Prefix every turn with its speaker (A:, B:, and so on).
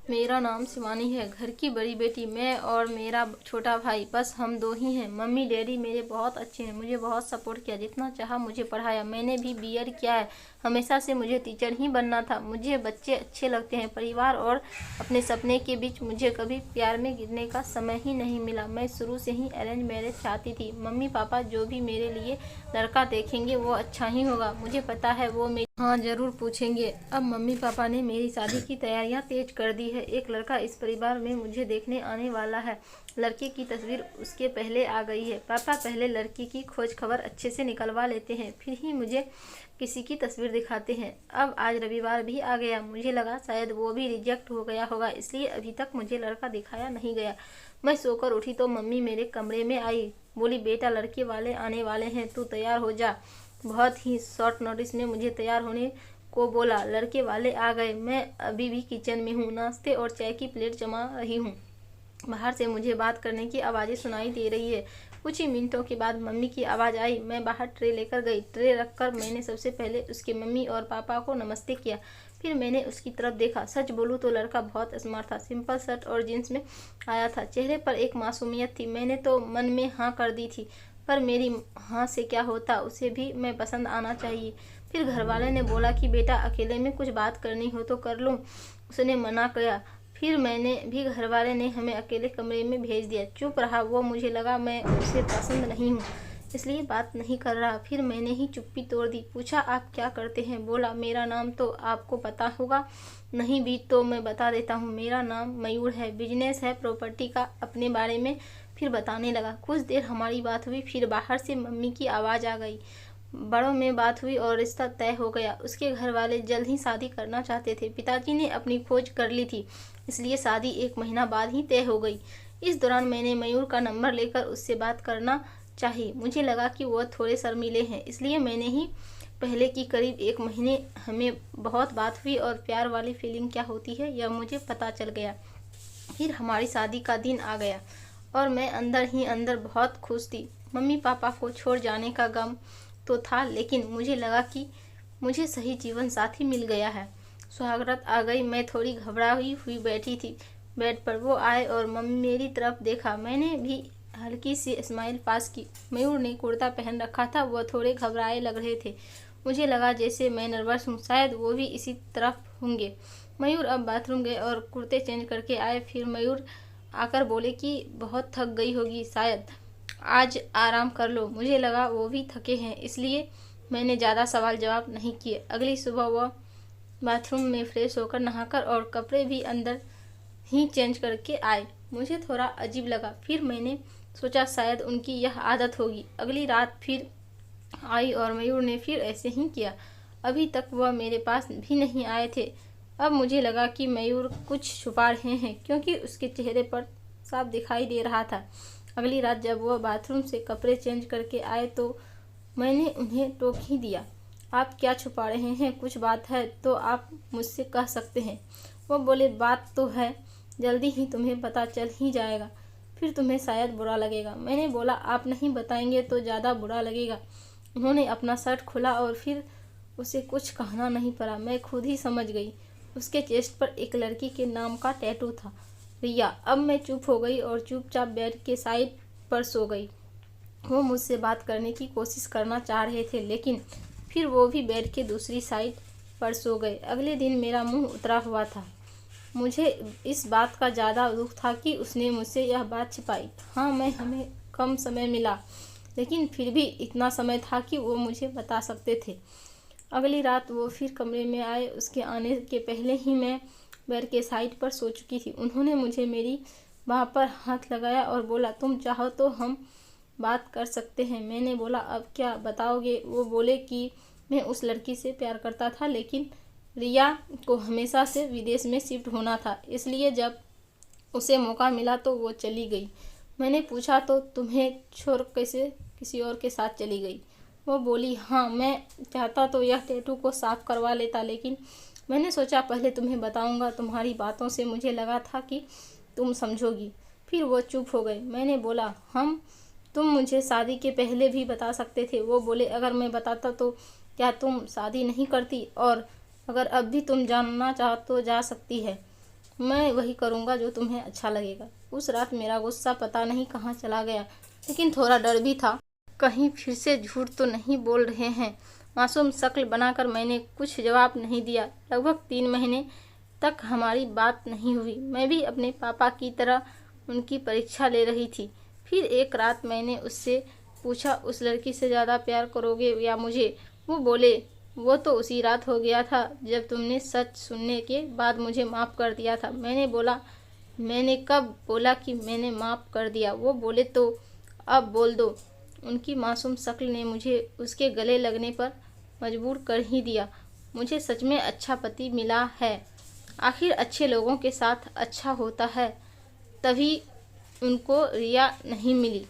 A: मेरा नाम शिवानी है। घर की बड़ी बेटी मैं और मेरा छोटा भाई, बस हम दो ही हैं। मम्मी डैडी मेरे बहुत अच्छे हैं, मुझे बहुत सपोर्ट किया, जितना चाहा मुझे पढ़ाया। मैंने भी बीएड किया है। हमेशा से मुझे टीचर ही बनना था। मुझे बच्चे अच्छे लगते हैं। परिवार और अपने सपने के बीच मुझे कभी प्यार में गिरने का समय ही नहीं मिला। मैं शुरू से ही अरेंज मैरिज चाहती थी। मम्मी पापा जो भी मेरे लिए लड़का देखेंगे वो अच्छा ही होगा। मुझे पता है वो मेरी हाँ जरूर पूछेंगे। अब मम्मी पापा ने मेरी शादी की तैयारियां तेज कर दी है। एक लड़का इस परिवार में मुझे देखने आने वाला है। लड़के की तस्वीर उसके पहले आ गई है। पापा पहले लड़की की खोज खबर अच्छे से निकलवा लेते हैं, फिर ही मुझे किसी की तस्वीर दिखाते हैं। अब आज रविवार भी आ गया। मुझे लगा शायद वो भी रिजेक्ट हो गया होगा, इसलिए अभी तक मुझे लड़का दिखाया नहीं गया। मैं सोकर उठी तो मम्मी मेरे कमरे में आई। बोली, बेटा लड़के वाले आने वाले हैं, तू तैयार हो जा। बहुत ही शॉर्ट नोटिस में मुझे तैयार होने को बोला। लड़के वाले आ गए। मैं अभी भी किचन में हूँ, नाश्ते और चाय की प्लेट जमा रही हूँ। बाहर से मुझे बात करने की आवाज़ें सुनाई दे रही है। कुछ ही मिनटों के बाद मम्मी की आवाज़ आई। मैं बाहर ट्रे लेकर गई। ट्रे रखकर मैंने सबसे पहले उसके मम्मी और पापा को नमस्ते किया। फिर मैंने उसकी तरफ देखा। सच बोलूँ तो लड़का बहुत स्मार्ट था। सिंपल शर्ट और जीन्स में आया था। चेहरे पर एक मासूमियत थी। मैंने तो मन में हाँ कर दी थी, पर मेरी हाँ से क्या होता, उसे भी मैं पसंद आना चाहिए। फिर घरवाले ने बोला कि बेटा अकेले में कुछ बात करनी हो तो कर लूँ। उसने मना किया। फिर मैंने भी घरवाले ने हमें अकेले कमरे में भेज दिया। चुप रहा वो। मुझे लगा मैं उसे पसंद नहीं हूँ, इसलिए बात नहीं कर रहा। फिर मैंने ही चुप्पी तोड़ दी। पूछा, आप क्या करते हैं? बोला, मेरा नाम तो आपको पता होगा। नहीं भी तो मैं बता देता हूँ। मेरा नाम मयूर है। बिजनेस है प्रॉपर्टी का। अपने बारे में फिर बताने लगा। कुछ देर हमारी बात हुई। फिर बाहर से मम्मी की आवाज़ आ गई। बड़ों में बात हुई और रिश्ता तय हो गया। उसके घर वाले जल्द ही शादी करना चाहते थे। पिताजी ने अपनी खोज कर ली थी, इसलिए शादी 1 महीना बाद ही तय हो गई। इस दौरान मैंने मयूर का नंबर लेकर उससे बात करना चाहिए। मुझे लगा कि वह थोड़े शर्मीले हैं, इसलिए मैंने ही पहले की करीब 1 महीने हमें बहुत बात हुई और प्यार वाली फीलिंग क्या होती है यह मुझे पता चल गया। फिर हमारी शादी का दिन आ गया और मैं अंदर ही अंदर बहुत खुश थी। मम्मी पापा को छोड़ जाने का गम तो था, लेकिन मुझे लगा कि मुझे सही जीवन साथी मिल गया है। सुहागरात आ गई। मैं थोड़ी घबराई हुई बैठी थी बेड पर। वो आए और मम्मी मेरी तरफ देखा। मैंने भी हल्की सी स्माइल पास की। मयूर ने कुर्ता पहन रखा था। वह थोड़े घबराए लग रहे थे। मुझे लगा जैसे मैं नर्वस हूँ, शायद वो भी इसी तरफ होंगे। मयूर अब बाथरूम गए और कुर्ते चेंज करके आए। फिर मयूर आकर बोले कि बहुत थक गई होगी, शायद आज आराम कर लो। मुझे लगा वो भी थके हैं, इसलिए मैंने ज़्यादा सवाल जवाब नहीं किए। अगली सुबह वह बाथरूम में फ्रेश होकर नहाकर और कपड़े भी अंदर ही चेंज करके आए। मुझे थोड़ा अजीब लगा। फिर मैंने सोचा शायद उनकी यह आदत होगी। अगली रात फिर आई और मयूर ने फिर ऐसे ही किया। अभी तक वह मेरे पास भी नहीं आए थे। अब मुझे लगा कि मयूर कुछ छुपा रहे हैं, क्योंकि उसके चेहरे पर साफ दिखाई दे रहा था। अगली रात जब वह बाथरूम से कपड़े चेंज करके आए तो मैंने उन्हें टोक ही दिया। आप क्या छुपा रहे हैं? कुछ बात है तो आप मुझसे कह सकते हैं। वो बोले, बात तो है, जल्दी ही तुम्हें पता चल ही जाएगा, फिर तुम्हें शायद बुरा लगेगा। मैंने बोला, आप नहीं बताएंगे तो ज़्यादा बुरा लगेगा। उन्होंने अपना शर्ट खोला और फिर उसे कुछ कहना नहीं पड़ा। मैं खुद ही समझ गई। उसके चेस्ट पर एक लड़की के नाम का टैटू था, रिया। अब मैं चुप हो गई और चुपचाप बेड के साइड पर सो गई। वो मुझसे बात करने की कोशिश करना चाह रहे थे, लेकिन फिर वो भी बेड के दूसरी साइड पर सो गए। अगले दिन मेरा मुंह उतरा हुआ था। मुझे इस बात का ज़्यादा दुख था कि उसने मुझसे यह बात छिपाई। हाँ, हमें कम समय मिला, लेकिन फिर भी इतना समय था कि वो मुझे बता सकते थे। अगली रात वो फिर कमरे में आए। उसके आने के पहले ही मैं बेड के साइड पर सो चुकी थी। उन्होंने मुझे मेरी बाह पर हाथ लगाया और बोला, तुम चाहो तो हम बात कर सकते हैं। मैंने बोला, अब क्या बताओगे? वो बोले कि मैं उस लड़की से प्यार करता था, लेकिन रिया को हमेशा से विदेश में शिफ्ट होना था, इसलिए जब उसे मौका मिला तो वो चली गई। मैंने पूछा, तो तुम्हें छोड़ कैसे किसी और के साथ चली गई? वो बोली, हाँ, मैं चाहता तो यह टैटू को साफ करवा लेता, लेकिन मैंने सोचा पहले तुम्हें बताऊंगा। तुम्हारी बातों से मुझे लगा था कि तुम समझोगी। फिर वो चुप हो गए। मैंने बोला, तुम मुझे शादी के पहले भी बता सकते थे। वो बोले, अगर मैं बताता तो क्या तुम शादी नहीं करती? और अगर अब भी तुम जानना चाहो तो जा सकती है। मैं वही करूँगा जो तुम्हें अच्छा लगेगा। उस रात मेरा गुस्सा पता नहीं कहाँ चला गया, लेकिन थोड़ा डर भी था, कहीं फिर से झूठ तो नहीं बोल रहे हैं। मासूम शक्ल बनाकर मैंने कुछ जवाब नहीं दिया। लगभग 3 महीने तक हमारी बात नहीं हुई। मैं भी अपने पापा की तरह उनकी परीक्षा ले रही थी। फिर एक रात मैंने उससे पूछा, उस लड़की से ज़्यादा प्यार करोगे या मुझे? वो बोले, वो तो उसी रात हो गया था जब तुमने सच सुनने के बाद मुझे माफ़ कर दिया था। मैंने बोला, मैंने कब बोला कि मैंने माफ़ कर दिया? वो बोले, तो अब बोल दो। उनकी मासूम शक्ल ने मुझे उसके गले लगने पर मजबूर कर ही दिया। मुझे सच में अच्छा पति मिला है। आखिर अच्छे लोगों के साथ अच्छा होता है। तभी उनको रिया नहीं मिली।